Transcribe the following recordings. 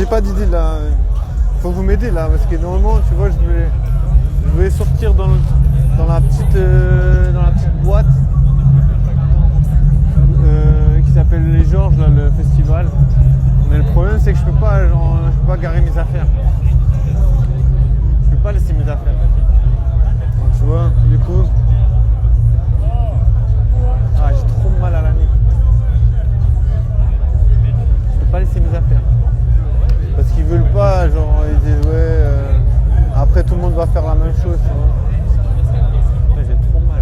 j'ai pas d'idée là. Faut que vous m'aider là, parce que normalement, tu vois, je vais sortir dans la petite boîte qui s'appelle Les Georges, là, le festival. Mais le problème, c'est que je peux pas garer mes affaires. Je peux pas laisser mes affaires. Donc, tu vois, du coup, j'ai trop mal à la nuque. Je peux pas laisser mes affaires. Parce qu'ils veulent pas, genre, ils disent après tout le monde va faire la même chose, tu vois. J'ai trop mal.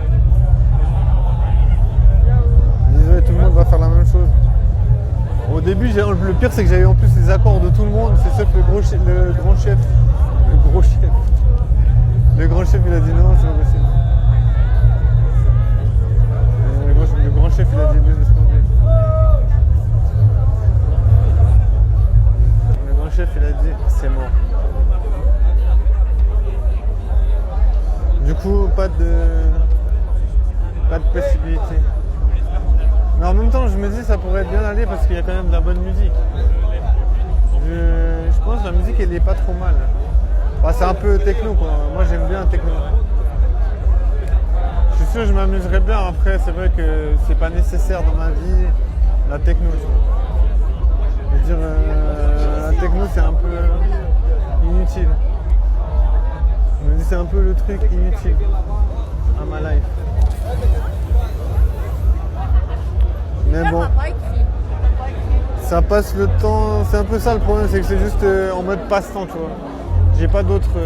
Ils disent tout le monde va faire la même chose. Au début, le pire c'est que j'avais en plus les accords de tout le monde, c'est sauf le grand chef, le grand chef il a dit non, c'est pas possible. Le grand chef il a dit laisse tomber. Le grand chef il a dit c'est mort. Du coup, pas de possibilité. Mais en même temps, je me dis ça pourrait bien aller parce qu'il y a quand même de la bonne musique. Je pense que la musique elle est pas trop mal. Bah, c'est un peu techno quoi. Moi j'aime bien techno. Je suis sûr que je m'amuserais bien. Après, c'est vrai que c'est pas nécessaire dans ma vie la techno. Tu vois. Je veux dire, la techno c'est un peu inutile. Je me dis c'est un peu le truc inutile à ma life. Mais bon, ça passe le temps, c'est un peu ça le problème, c'est que c'est juste en mode passe-temps, tu vois. J'ai pas d'autres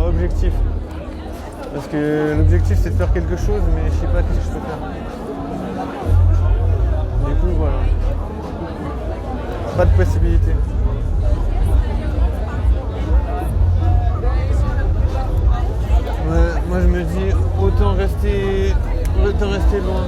objectifs. Parce que l'objectif c'est de faire quelque chose, mais je sais pas qu'est-ce que je peux faire. Du coup, voilà. Pas de possibilité. Ouais, moi je me dis autant rester loin.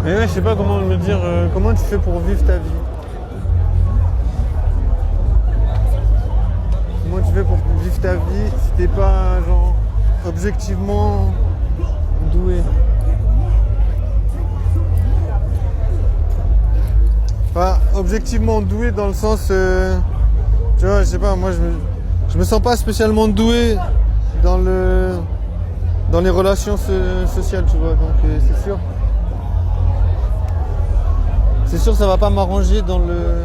Mais ouais, je sais pas comment me dire, comment tu fais pour vivre ta vie? Comment tu fais pour vivre ta vie si t'es pas genre objectivement doué? Enfin, objectivement doué dans le sens, tu vois, je sais pas, moi je me sens pas spécialement doué dans les relations sociales, tu vois, donc c'est sûr. C'est sûr que ça va pas m'arranger dans le...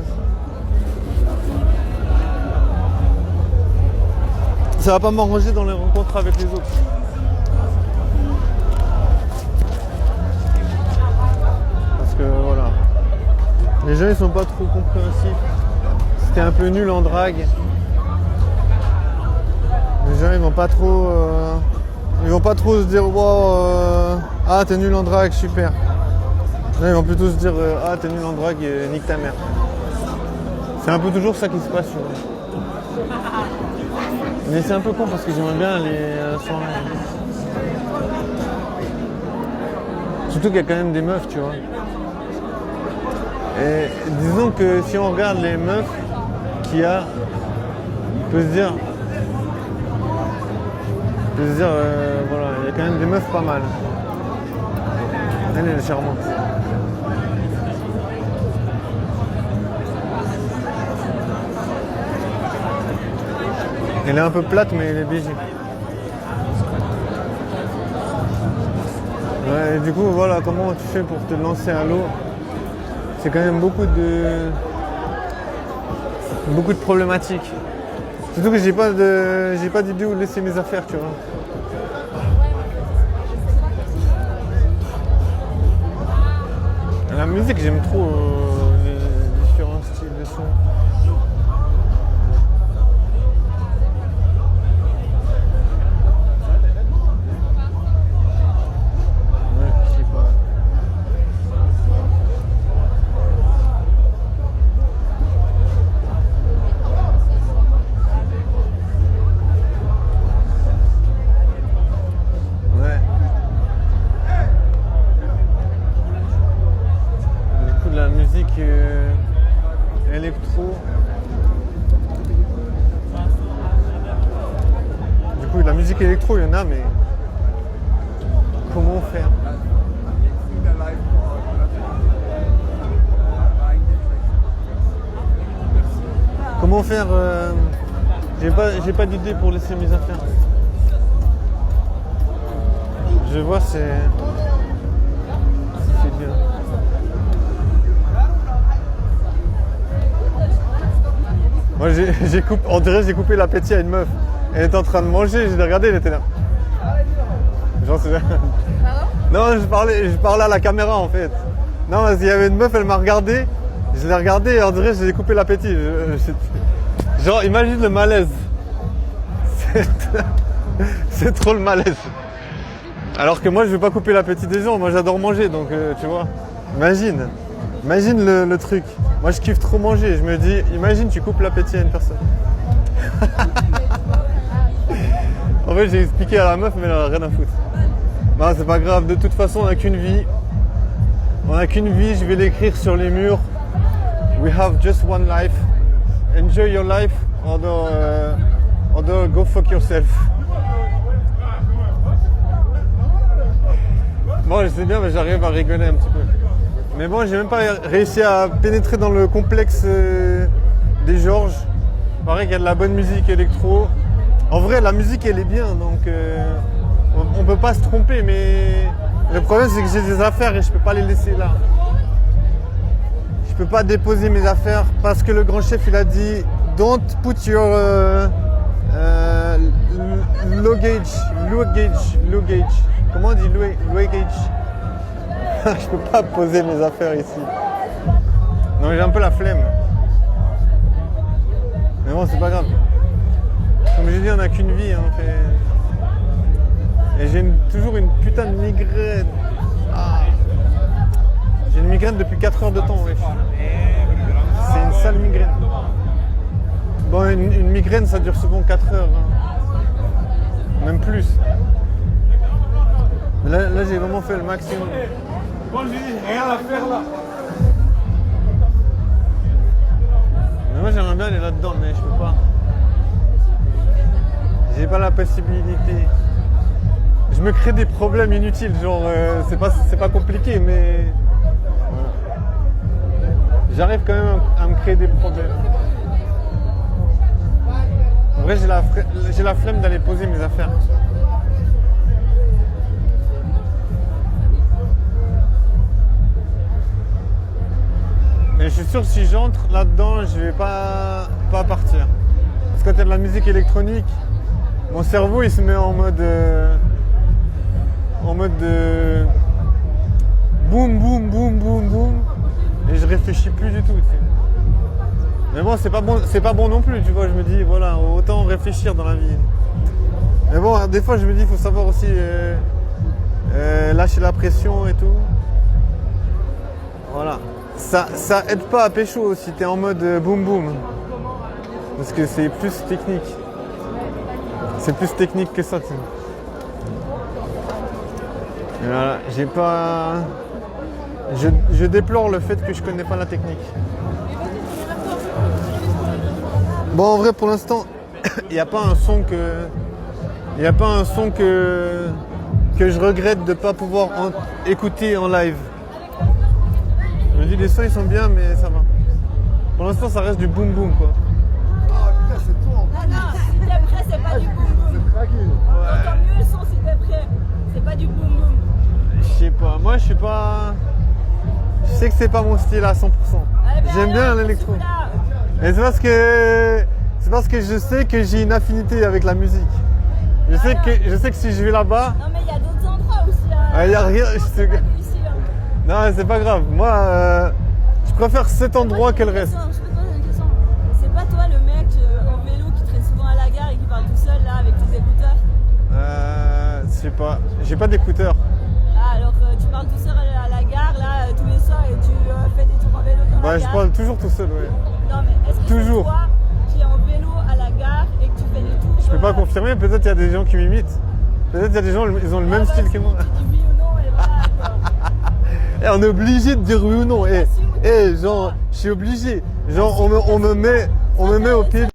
Ça va pas m'arranger dans les rencontres avec les autres. Parce que voilà. Les gens ils sont pas trop compréhensifs. Si t'es un peu nul en drague, les gens ils vont pas trop se dire wow, ah t'es nul en drague, super. Non, ils vont plutôt se dire ah t'es nul en drague, nique ta mère. C'est un peu toujours ça qui se passe. Mais c'est un peu con parce que j'aimerais bien aller sur... Surtout qu'il y a quand même des meufs, tu vois. Et disons que si on regarde les meufs qu'il y a, on peut se dire voilà, il y a quand même des meufs pas mal. Elle est charmante. Elle est un peu plate mais elle est bégée. Ouais, et du coup voilà, comment tu fais pour te lancer à l'eau? C'est quand même beaucoup de problématiques. Surtout que j'ai pas d'idée où laisser mes affaires, tu vois. La musique, j'aime trop les différents styles de son. La musique, La musique électro, il y en a, mais comment faire? Comment faire j'ai pas d'idée pour laisser mes affaires. Je vois, c'est bien. Moi, on dirait que j'ai coupé l'appétit à une meuf. Elle était en train de manger, je l'ai regardée, elle était là. Genre, non, je parlais à la caméra en fait. Non, parce qu'il y avait une meuf, elle m'a regardé. Je l'ai regardée et on dirait que j'ai coupé l'appétit. Genre, imagine le malaise. C'est trop le malaise. Alors que moi, je vais pas couper l'appétit des gens. Moi, j'adore manger, donc tu vois. Imagine le truc. Moi, je kiffe trop manger. Je me dis, imagine, tu coupes l'appétit à une personne. En fait, j'ai expliqué à la meuf, mais elle a rien à foutre. Non, c'est pas grave. De toute façon, on n'a qu'une vie. On n'a qu'une vie. Je vais l'écrire sur les murs. We have just one life. Enjoy your life, or go fuck yourself. Bon, je sais bien, mais j'arrive à rigoler un petit peu. Mais bon, j'ai même pas réussi à pénétrer dans le complexe des Georges. Pareil qu'il y a de la bonne musique électro. En vrai, la musique, elle est bien, donc on peut pas se tromper, mais le problème, c'est que j'ai des affaires et je peux pas les laisser là. Je peux pas déposer mes affaires parce que le grand chef, il a dit « Don't put your luggage. Comment on dit luggage? Je peux pas poser mes affaires ici. Non, j'ai un peu la flemme. Mais bon, c'est pas grave. Comme je dis, on n'a qu'une vie. Hein, et j'ai toujours une putain de migraine. Ah. J'ai une migraine depuis 4 heures de temps. Ouais. C'est une sale migraine. Bon, une migraine, ça dure souvent 4 heures. Hein. Même plus. Mais là, j'ai vraiment fait le maximum. Bon, j'ai dit, rien à faire là. Mais moi, j'aimerais bien aller là-dedans, mais je peux pas. J'ai pas la possibilité. Je me crée des problèmes inutiles, genre c'est pas compliqué, mais voilà. J'arrive quand même à me créer des problèmes. En vrai, j'ai la flemme d'aller poser mes affaires. Mais je suis sûr que si j'entre là-dedans, je vais pas partir. Parce que quand il y a de la musique électronique, mon cerveau il se met en mode boum boum boum boum boum et je réfléchis plus du tout. Tu sais. Mais bon, c'est pas bon non plus, tu vois. Je me dis voilà, autant réfléchir dans la vie. Mais bon, des fois je me dis il faut savoir aussi lâcher la pression et tout. Voilà. Ça aide pas à pécho si t'es en mode boum boum. Parce que c'est plus technique. C'est plus technique que ça, tu sais. Et voilà, j'ai pas... Je déplore le fait que je connais pas la technique. Bon, en vrai, pour l'instant, il n'y a pas un son que je regrette de pas pouvoir écouter en live. Je me dis, les sons, ils sont bien, mais ça va. Pour l'instant, ça reste du boum boum, quoi. Ah putain, c'est toi. Non, si t'es prêt, c'est pas du boum boum. C'est craqué. Entends mieux le son si t'es prêt. C'est pas du boum boum. Je sais pas, moi je suis pas... Je sais que c'est pas mon style à 100%. J'aime bien l'électro. Mais c'est parce que je sais que j'ai une affinité avec la musique. Je sais que si je vais là-bas... Non mais il y a d'autres endroits aussi. Il y a rien... Ici, Non, c'est pas grave. Moi, je préfère cet endroit que le reste. Je peux te poser une question. C'est pas toi le mec en vélo qui traîne souvent à la gare et qui parle tout seul là avec tes écouteurs? Je sais pas. J'ai pas d'écouteurs. Ah, alors tu parles tout seul à la gare là tous les soirs et tu fais des tours en vélo dans la gare? Je parle toujours tout seul, ouais. Non mais est-ce que Toujours. c'est toi qui es en vélo à la gare et que tu fais des tours? Je peux pas confirmer, peut-être il y a des gens qui m'imitent. Peut-être il y a des gens, ils ont le même style que moi. Tu dis oui ou non et voilà. Et on est obligé de dire oui ou non. Et genre, je suis obligé. Genre, on me met au pied.